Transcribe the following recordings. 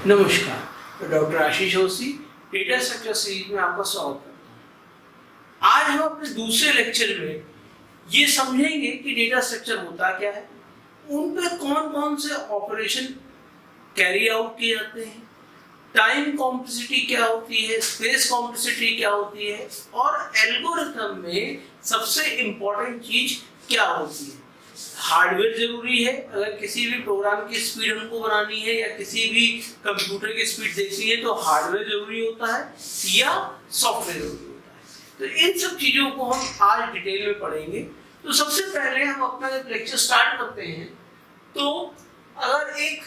नमस्कार, मैं डॉक्टर आशीष होसी डेटा स्ट्रक्चर सीरीज में आपका स्वागत करता हूँ। आज हम अपने दूसरे लेक्चर में ये समझेंगे कि डेटा स्ट्रक्चर होता क्या है, उन पे कौन कौन से ऑपरेशन कैरी आउट किए जाते हैं, टाइम कॉम्प्लेक्सिटी क्या होती है, स्पेस कॉम्प्लेक्सिटी क्या होती है और एल्गोरिथम में सबसे इम्पोर्टेंट चीज क्या होती है। हार्डवेयर जरूरी है, अगर किसी भी प्रोग्राम की स्पीड हमको बनानी है या किसी भी कंप्यूटर की स्पीड देखनी है तो हार्डवेयर जरूरी होता है या सॉफ्टवेयर जरूरी होता है। तो इन सब चीजों को हम आज डिटेल में पढ़ेंगे। तो सबसे पहले हम अपना जब लेक्चर स्टार्ट करते हैं तो अगर एक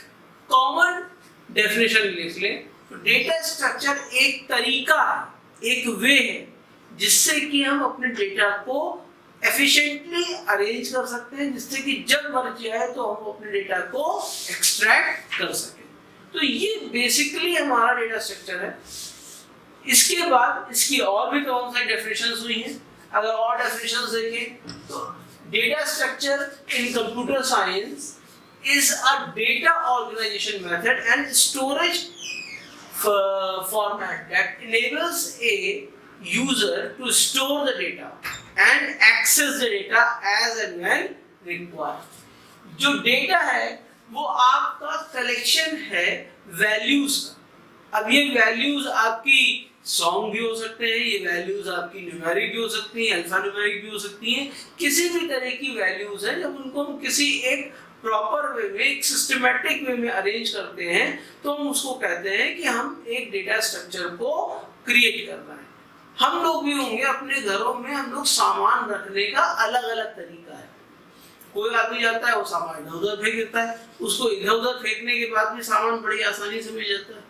कॉमन डेफिनेशन लिख लें तो डेटा स्ट्रक्चर एक तरीका है, एक वे है जिससे कि हम अपने डेटा को एफिशिएंटली अरेंज कर सकते हैं, जिससे कि जब मर्जी आए तो हम अपने डेटा को एक्सट्रैक्ट कर सकें। तो ये बेसिकली हमारा डेटा स्ट्रक्चर है। इसके बाद इसकी और भी कौन सी डेफिनेशंस हुई हैं। अगर और डेफिनेशंस देखें तो data structure in computer science is a data organization method and storage format that enables a user to store the data and access the data as and when required। जो data है वो आपका collection है values का। अब ये values आपकी song भी हो सकते हैं, ये वैल्यूज आपकी न्यूमेरिक भी हो सकती हैं, अल्फा न्यूमेरिक भी हो सकती हैं, किसी भी तरह की वैल्यूज हैं। जब उनको हम किसी एक प्रॉपर वे में, एक सिस्टमैटिक वे में अरेंज करते हैं तो हम उसको कहते हैं कि हम एक डेटा स्ट्रक्चर को क्रिएट कर रहे हैं। हम लोग भी होंगे अपने घरों में, हम लोग सामान रखने का अलग अलग तरीका है। कोई आदमी जाता है वो सामान इधर उधर फेंक देता है, उसको इधर उधर फेंकने के बाद भी सामान बड़ी आसानी से मिल जाता है।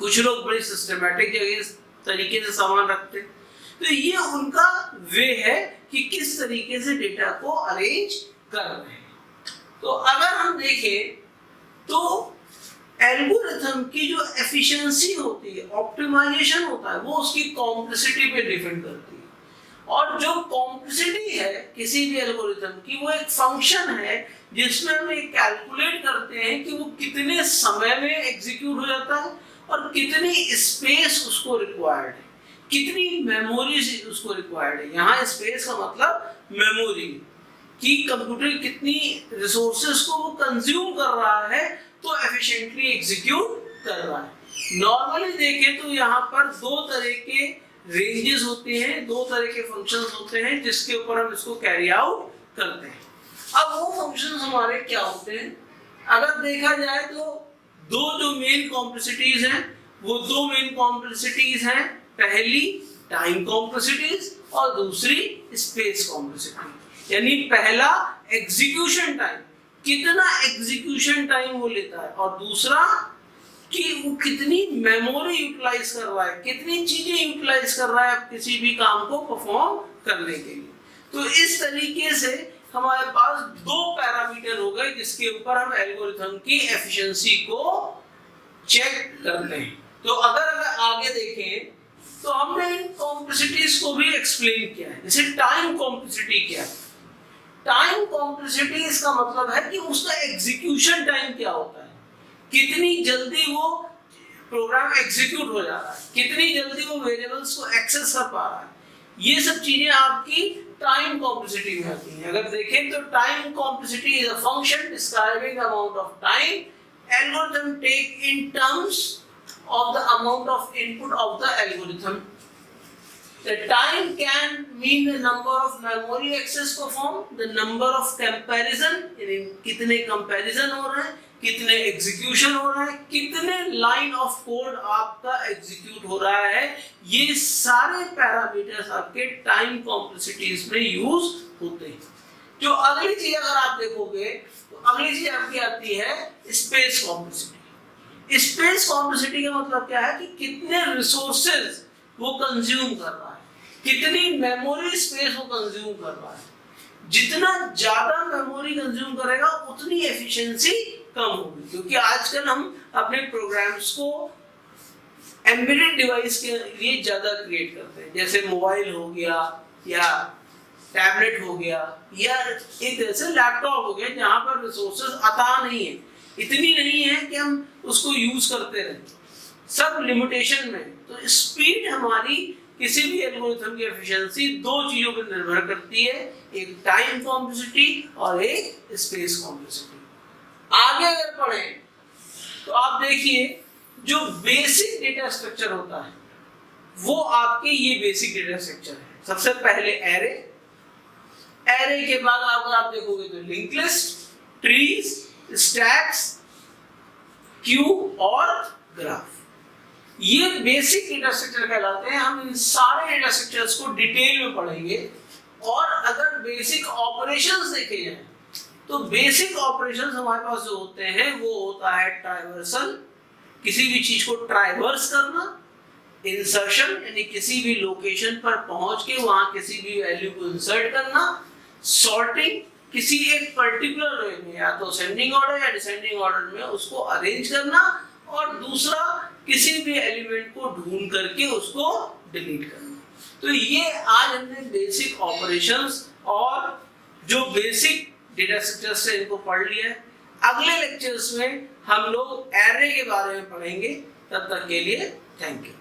कुछ लोग बड़ी सिस्टमैटिक जगह तरीके से सामान रखते हैं। तो ये उनका वे है कि किस तरीके से डेटा को अरेंज कर रहे हैं। तो अगर हम देखें तो एल्गोरिथम की जो एफिशिएंसी होती है, ऑप्टिमाइजेशन होता है, वो उसकी कॉम्प्लेक्सिटी पे डिपेंड करती है। और जो कॉम्प्लेक्सिटी है किसी भी एल्गोरिथम की वो एक फंक्शन है जिसमें हम एक कैलकुलेट करते हैं कि वो कितने समय में एग्जीक्यूट हो जाता है और कितनी स्पेस उसको रिक्वायर्ड है, कितनी मेमोरी उसको रिक्वायर्ड है। यहाँ स्पेस का मतलब मेमोरी कि कंप्यूटर कितनी रिसोर्सेज को वो कंज्यूम कर रहा है तो एफिशिएंटली एग्जीक्यूट कर रहा है। नॉर्मली देखें तो यहाँ पर दो तरह के रेंजेस होते हैं, दो तरह के फंक्शंस होते हैं जिसके ऊपर हम इसको कैरी आउट करते हैं। अब वो फंक्शंस हमारे क्या होते हैं, अगर देखा जाए तो दो जो मेन कॉम्प्लेक्सिटीज हैं वो दो मेन कॉम्प्लेक्सिटीज हैं, पहली टाइम कॉम्प्लेक्सिटीज और दूसरी स्पेस कॉम्प्लेक्सिटी। यानी पहला एग्जीक्यूशन टाइम, कितना एग्जीक्यूशन टाइम वो लेता है, और दूसरा कि वो कितनी मेमोरी यूटिलाइज कर रहा है, कितनी चीजें यूटिलाइज कर रहा है किसी भी काम को परफॉर्म करने के लिए। तो इस तरीके से हमारे पास दो पैरामीटर हो गए जिसके ऊपर हम एल्गोरिथम की एफिशिएंसी को चेक करते हैं। तो अगर आगे देखें तो हमने इन कॉम्प्लेक्सिटीज को भी एक्सप्लेन किया है। जैसे टाइम कॉम्प्लेक्सिटी क्या है, टाइम कॉम्प्लेक्सिटी इसका मतलब है कि उसका एग्जीक्यूशन टाइम क्या होता है, कितनी जल्दी वो प्रोग्राम एग्जीक्यूट हो जा रहा है, कितनी जल्दी वो वेरिएबल्स को एक्सेस कर पा रहा है। ये सब चीजें आपकी टाइम कॉम्प्लेक्सिटी में आती हैं। अगर देखें तो time complexity is a function describing the amount of time algorithm take in terms of the amount of input of the algorithm. The time can mean the number of memory access performed, the number of comparison, कितने comparison हो रहे हैं, कितने execution हो रहा है, कितने line of code आपका execute हो रहा है। ये सारे parameters आपके time complexities में use होते हैं। जो अगली चीज अगर आप देखोगे तो अगली चीज आपकी आती है space complexity। स्पेस कॉम्प्लेक्सिटी का मतलब क्या है कि कितने रिसोर्सेज वो कंज्यूम कर रहा है, कितनी मेमोरी स्पेस वो कंज्यूम कर रहा है। जितना ज्यादा मेमोरी कंज्यूम करेगा उतनी एफिशिएंसी कम होगी, क्योंकि आजकल हम अपने प्रोग्राम्स को एम्बेडेड डिवाइस के लिए ज्यादा क्रिएट करते हैं। जैसे मोबाइल हो गया या टैबलेट हो गया या एक तरह से लैपटॉप हो गया, जहां पर रिसोर्सेज अता नहीं है, इतनी नहीं है कि हम उसको यूज करते रहे, सब लिमिटेशन में। तो स्पीड हमारी किसी भी एल्गोरिथम की एफिशिएंसी दो चीजों पर निर्भर करती है, एक टाइम कॉम्प्लेक्सिटी और एक स्पेस कॉम्प्लेक्सिटी। आगे अगर पढ़ें तो आप देखिए जो बेसिक डेटा स्ट्रक्चर होता है वो आपके ये बेसिक डेटा स्ट्रक्चर है। सबसे पहले एरे, एरे के बाद अगर आप देखोगे तो link list, trees, stacks, Q और ग्राफ, ये बेसिक डेटा स्ट्रक्चर कहलाते हैं। हम इन सारे डेटा स्ट्रक्चर्स को डिटेल में पढ़ेंगे। और अगर बेसिक ऑपरेशंस देखे जाएं तो बेसिक ऑपरेशंस हमारे पास जो होते हैं वो होता है ट्राइवर्सल, किसी भी चीज को ट्राइवर्स करना, इंसर्शन यानी किसी भी लोकेशन पर पहुंच के वहां किसी भी वैल्यू को इंसर्ट करना, सॉर्टिंग किसी एक पर्टिकुलर वे में या तो असेंडिंग ऑर्डर या डिसेंडिंग ऑर्डर में उसको अरेंज करना, और दूसरा किसी भी एलिमेंट को ढूंढ करके उसको डिलीट करना। तो ये आज हमने बेसिक ऑपरेशंस और जो बेसिक डेटा स्ट्रक्चर्स से इनको पढ़ लिया है। अगले लेक्चर्स में हम लोग एरे के बारे में पढ़ेंगे। तब तक के लिए थैंक यू।